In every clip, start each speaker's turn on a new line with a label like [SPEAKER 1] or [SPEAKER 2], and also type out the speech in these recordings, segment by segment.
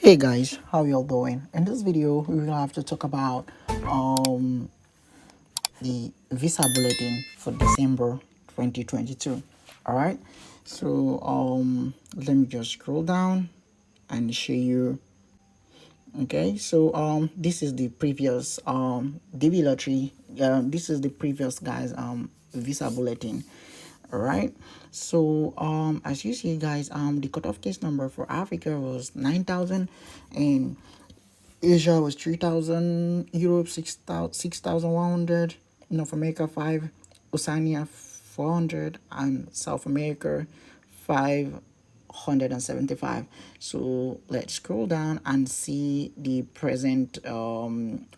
[SPEAKER 1] Hey guys, how y'all doing? In this video, we will have to talk about the visa bulletin for December 2022. All right, so let me just scroll down and show you. Okay, so this is the previous DB lottery. This is the previous guys visa bulletin. All right, so as you see guys, the cutoff case number for Africa was 9,000, and Asia was 3,000, Europe 6,100, North America 5, Oceania 400, and South America 575. So let's scroll down and see the present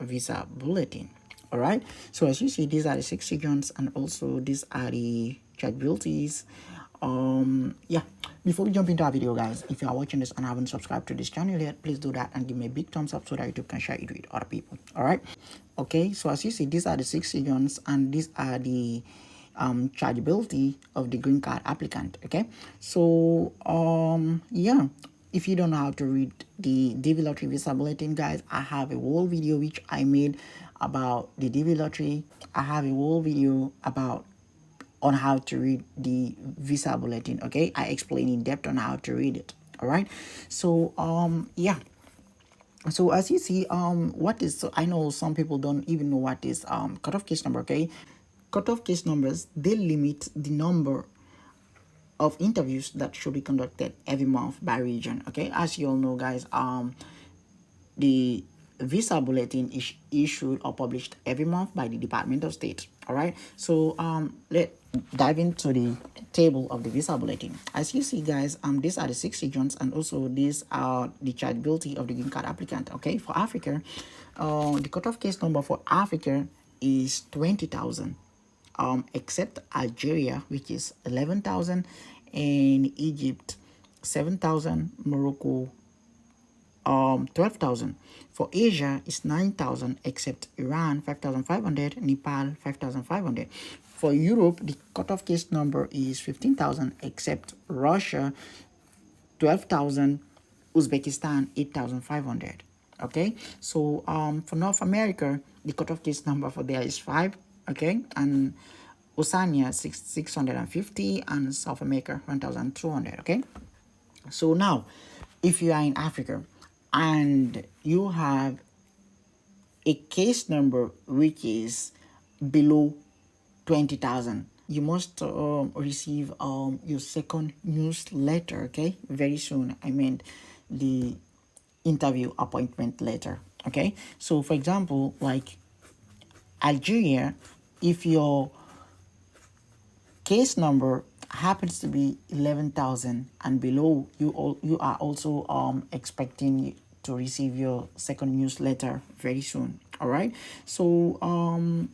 [SPEAKER 1] visa bulletin. All right, so as you see, these are the 6 regions, and also these are the chargeabilities. Yeah, before we jump into our video guys, if you are watching this and haven't subscribed to this channel yet, please do that and give me a big thumbs up so that YouTube can share it with other people. All right, okay, so as you see, these are the 6 regions, and these are the chargeability of the green card applicant. Okay, so yeah, if you don't know how to read the DV lottery visa bulletin guys, I have a whole video which I made about the DV lottery. I have a whole video about on how to read the visa bulletin. Okay, I explain in depth on how to read it. All right, so yeah, so as you see, what is, so I know some people don't even know what is cutoff case number. Okay, cutoff case numbers, they limit the number of interviews that should be conducted every month by region. Okay, as you all know guys, the visa bulletin is issued or published every month by the Department of State. All right, so let's dive into the table of the visa bulletin. As you see guys, these are the 6 regions, and also these are the chargeability of the green card applicant. Okay, for Africa, the cutoff case number for Africa is 20,000, except Algeria, which is 11,000, and Egypt 7,000, Morocco 12,000. For Asia, it's 9,000, except Iran 5,500, Nepal 5,500. For Europe, the cutoff case number is 15,000, except Russia 12,000, Uzbekistan 8,500. Okay, so for North America, the cutoff case number for there is 5. Okay, and Oceania 650, and South America 1,200. Okay, so now if you are in Africa and you have a case number which is below 20,000, you must receive your second newsletter. Okay, very soon. I mean the interview appointment letter. Okay, so for example, like Algeria, if your case number happens to be 11,000 and below, you are also expecting to receive your second newsletter very soon. All right, so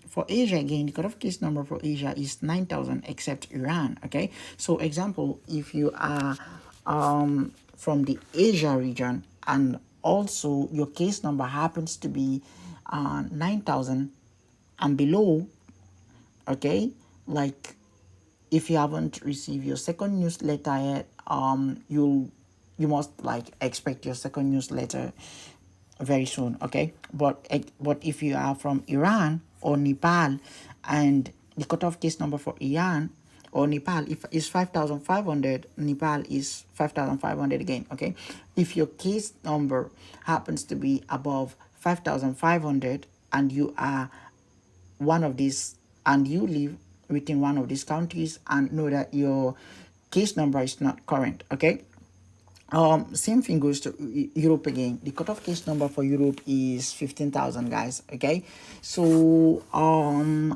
[SPEAKER 1] for Asia again, the cutoff case number for Asia is 9,000, except Iran. Okay, so example, if you are from the Asia region and also your case number happens to be 9,000 and below, okay, like if you haven't received your second newsletter yet, you must like expect your second newsletter very soon. Okay, but if you are from Iran or Nepal, and the cutoff case number for Iran or Nepal is 5,500, Nepal is 5,500 again. Okay, if your case number happens to be above 5,500 and you are one of these, and you live within one of these countries, and know that your case number is not current. Okay, same thing goes to Europe again. The cutoff case number for Europe is 15,000 guys. Okay, so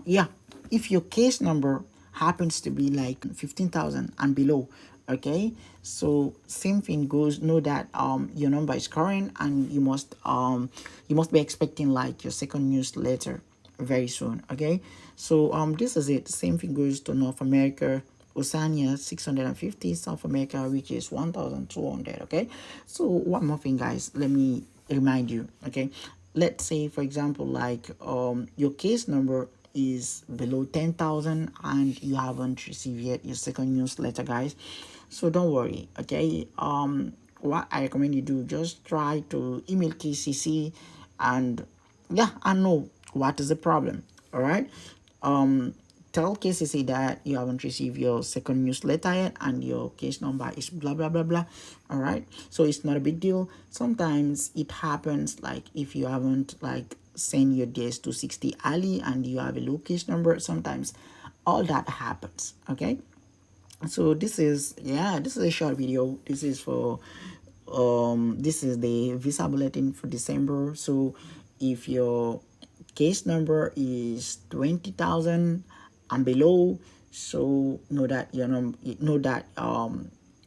[SPEAKER 1] yeah, if your case number happens to be like 15,000 and below, okay, so same thing goes, know that your number is current, and you must be expecting like your second newsletter very soon. Okay, so this is it. Same thing goes to North America, Oceania 650, South America, which is 1,200. Okay, so one more thing guys, let me remind you. Okay, let's say for example like your case number is below 10,000 and you haven't received yet your second newsletter guys, so don't worry. Okay, what I recommend you do, just try to email KCC and yeah, I know what is the problem. All right. Tell KCC that you haven't received your second newsletter yet and your case number is blah blah blah blah. All right, so it's not a big deal. Sometimes it happens, like if you haven't like send your DS260 early and you have a low case number, sometimes all that happens. Okay, so this is, yeah, this is a short video. This is for this is the visa bulletin for December. So if your case number is 20,000 and below, so know that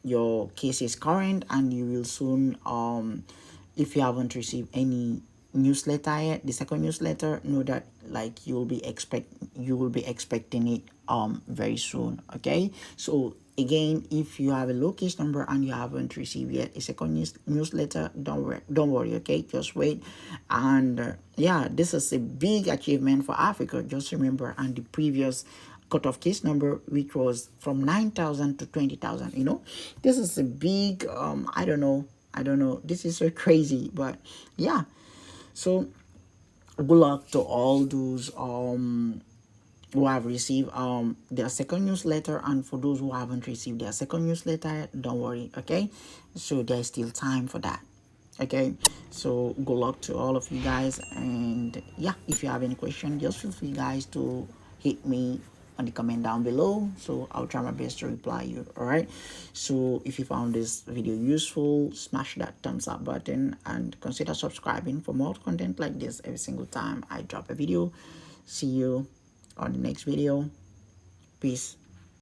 [SPEAKER 1] your case is current, and you will soon, if you haven't received any newsletter yet, the second newsletter, know that like you will be expecting it very soon. Okay, so again, if you have a low case number and you haven't received yet a second newsletter, don't worry. Okay, just wait. And yeah, this is a big achievement for Africa. Just remember, and the previous cutoff case number, which was from 9,000 to 20,000, this is a big, I don't know, this is so crazy. But yeah, so good luck to all those who have received their second newsletter, and for those who haven't received their second newsletter, don't worry. Okay, so there's still time for that. Okay, so good luck to all of you guys. And yeah, if you have any question, just feel free guys to hit me on the comment down below, so I'll try my best to reply you. All right, so if you found this video useful, smash that thumbs up button and consider subscribing for more content like this every single time I drop a video. See you on the next video. Peace.